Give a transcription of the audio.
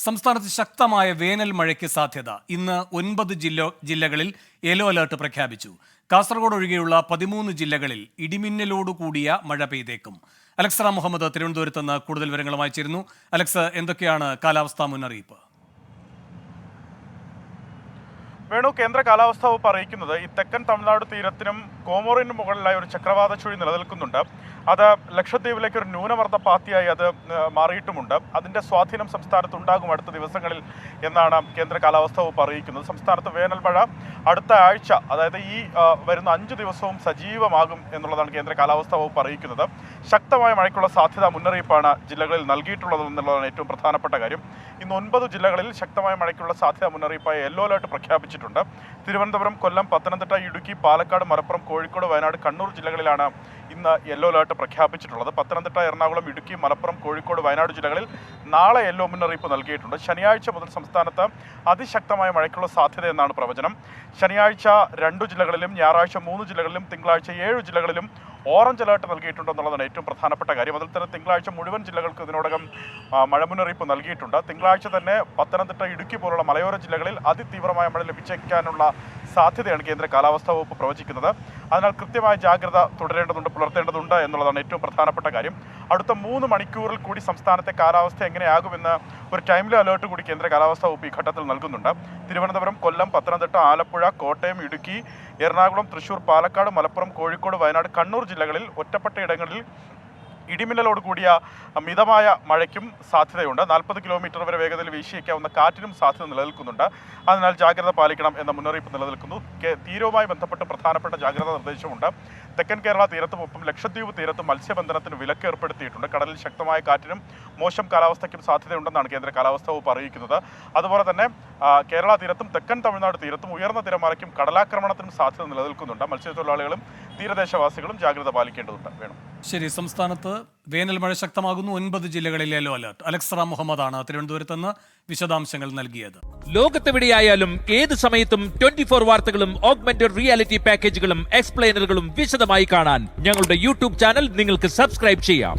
സംസ്ഥാനത്ത് ശക്തമായ വേനൽ മഴയ്ക്ക് സാധ്യത. ഇന്ന് 9 ജില്ലകളിൽ യെല്ലോ അലർട്ട് പ്രഖ്യാപിച്ചു. കാസർഗോഡ് ഒഴികെയുള്ള 13 ജില്ലകളിൽ ഇടിമിന്നലോടുകൂടിയ മഴ പെയ്തേക്കും. അലക്സ് മുഹമ്മദ് തിരുവനന്തപുരത്ത് നിന്ന് കൂടുതൽ വിവരങ്ങളുമായി ചേരുന്നു. അലക്സ്, എന്തൊക്കെയാണ് കാലാവസ്ഥാ മുന്നറിയിപ്പ്? വേണു, കേന്ദ്ര കാലാവസ്ഥാ വകുപ്പ് അറിയിക്കുന്നത് ഈ തെക്കൻ തമിഴ്നാട് തീരത്തിനും കോമോറിനും മുകളിലായി ഒരു ചക്രവാത ചുഴി നിലനിൽക്കുന്നുണ്ട്. അത് ലക്ഷദ്വീപിലേക്ക് ഒരു ന്യൂനമർദ്ദ പാത്തിയായി അത് മാറിയിട്ടുമുണ്ട്. അതിൻ്റെ സ്വാധീനം സംസ്ഥാനത്ത് ഉണ്ടാകും അടുത്ത ദിവസങ്ങളിൽ എന്നാണ് കേന്ദ്ര കാലാവസ്ഥാ വകുപ്പ് അറിയിക്കുന്നത്. സംസ്ഥാനത്ത് വേനൽ മഴ അടുത്ത ആഴ്ച, അതായത് ഈ വരുന്ന 5 ദിവസവും സജീവമാകും എന്നുള്ളതാണ് കേന്ദ്ര കാലാവസ്ഥാ വകുപ്പ് അറിയിക്കുന്നത്. ശക്തമായ മഴയ്ക്കുള്ള സാധ്യത മുന്നറിയിപ്പാണ് ജില്ലകളിൽ നൽകിയിട്ടുള്ളത് എന്നുള്ളതാണ് ഏറ്റവും പ്രധാനപ്പെട്ട കാര്യം. ഇന്ന് 9 ജില്ലകളിൽ ശക്തമായ മഴയ്ക്കുള്ള സാധ്യത മുന്നറിയിപ്പായി യെല്ലോ അലർട്ട് പ്രഖ്യാപിച്ചിട്ടുണ്ട്. തിരുവനന്തപുരം, കൊല്ലം, പത്തനംതിട്ട, ഇടുക്കി, പാലക്കാട്, മലപ്പുറം, കോഴിക്കോട്, വയനാട്, കണ്ണൂർ ജില്ലകളിലാണ് ഇന്ന് യെല്ലോ അലർട്ട് പ്രഖ്യാപിച്ചിട്ടുള്ളത്. പത്തനംതിട്ട, എറണാകുളം, ഇടുക്കി, മലപ്പുറം, കോഴിക്കോട്, വയനാട് ജില്ലകളിൽ നാളെ യെല്ലോ മുന്നറിയിപ്പ് നൽകിയിട്ടുണ്ട്. ശനിയാഴ്ച മുതൽ സംസ്ഥാനത്ത് അതിശക്തമായ മഴയ്ക്കുള്ള സാധ്യത എന്നാണ് പ്രവചനം. ശനിയാഴ്ച 2 ജില്ലകളിലും, ഞായറാഴ്ച 3 ജില്ലകളിലും, തിങ്കളാഴ്ച 7 ജില്ലകളിലും ഓറഞ്ച് അലർട്ട് നൽകിയിട്ടുണ്ടെന്നുള്ളതാണ് ഏറ്റവും പ്രധാനപ്പെട്ട കാര്യം. അതിൽ തന്നെ തിങ്കളാഴ്ച മുഴുവൻ ജില്ലകൾക്ക് ഇതിനോടകം മഴ മുന്നറിയിപ്പ് നൽകിയിട്ടുണ്ട്. തിങ്കളാഴ്ച തന്നെ പത്തനംതിട്ട, ഇടുക്കി പോലുള്ള മലയോര ജില്ലകളിൽ അതിതീവ്രമായ മഴ ലഭിച്ചേക്കാനുള്ള സാധ്യതയാണ് കേന്ദ്ര കാലാവസ്ഥാ വകുപ്പ് പ്രവചിക്കുന്നത്. അതിനാൽ കൃത്യമായ ജാഗ്രത പുലർത്തേണ്ടതുണ്ട് എന്നുള്ളതാണ് ഏറ്റവും പ്രധാനപ്പെട്ട കാര്യം. അടുത്ത 3 മണിക്കൂറിൽ കൂടി സംസ്ഥാനത്തെ കാലാവസ്ഥ എങ്ങനെയാകുമെന്ന് ഒരു ടൈംലി അലേർട്ട് കൂടി കേന്ദ്ര കാലാവസ്ഥാ വകുപ്പ് ഈ ഘട്ടത്തിൽ നൽകുന്നുണ്ട്. തിരുവനന്തപുരം, കൊല്ലം, പത്തനംതിട്ട, ആലപ്പുഴ, കോട്ടയം, ഇടുക്കി, എറണാകുളം, തൃശൂർ, പാലക്കാട്, മലപ്പുറം, കോഴിക്കോട്, വയനാട്, കണ്ണൂർ ജില്ലകളിൽ ഒറ്റപ്പെട്ട ഇടങ്ങളിൽ ഇടിമിന്നലോട് കൂടിയ മിതമായ മഴയ്ക്കും സാധ്യതയുണ്ട്. 40 കിലോമീറ്റർ വരെ വേഗതയിൽ വീശിയേക്കാവുന്ന കാറ്റിനും സാധ്യത നിലനിൽക്കുന്നുണ്ട്. അതിനാൽ ജാഗ്രത പാലിക്കണം എന്ന മുന്നറിയിപ്പ് നിലനിൽക്കുന്നു. തീരവുമായി ബന്ധപ്പെട്ട് പ്രധാനപ്പെട്ട ജാഗ്രതാ നിർദ്ദേശമുണ്ട്. തെക്കൻ കേരള തീരത്തും ഒപ്പം ലക്ഷദ്വീപ് തീരത്തും മത്സ്യബന്ധനത്തിന് വിലക്ക് ഏർപ്പെടുത്തിയിട്ടുണ്ട്. കടലിൽ ശക്തമായ കാറ്റിനും മോശം കാലാവസ്ഥയ്ക്കും സാധ്യതയുണ്ടെന്നാണ് കേന്ദ്ര കാലാവസ്ഥാ വകുപ്പ് അറിയിക്കുന്നത്. അതുപോലെ തന്നെ കേരള തീരത്തും തെക്കൻ തമിഴ്നാട് തീരത്തും ഉയർന്ന തിരമാലയ്ക്കും കടലാക്രമണത്തിനും സാധ്യത നിലനിൽക്കുന്നുണ്ട്. മത്സ്യത്തൊഴിലാളികളും തീരദേശവാസികളും ജാഗ്രത പാലിക്കേണ്ടതുണ്ട്. വേണം. ശരി, സംസ്ഥാനത്ത് വേനൽ മഴ ശക്തമാകുന്നു. 9 ജില്ലകളിൽ യെല്ലോ അലർട്ട്. അലക്സ് മുഹമ്മദാണ് തിരുവനന്തപുരത്ത് നിന്ന് വിശദാംശങ്ങൾ നൽകിയത്. ലോകത്തെവിടെയായാലും ഏത് സമയത്തും 24 വാർത്തകളും ഓഗ്മെന്റഡ് റിയാലിറ്റി പാക്കേജുകളും എക്സ്പ്ലെയിനറുകളും വിശദമായി കാണാൻ ഞങ്ങളുടെ യൂട്യൂബ് ചാനൽ നിങ്ങൾക്ക് സബ്സ്ക്രൈബ് ചെയ്യാം.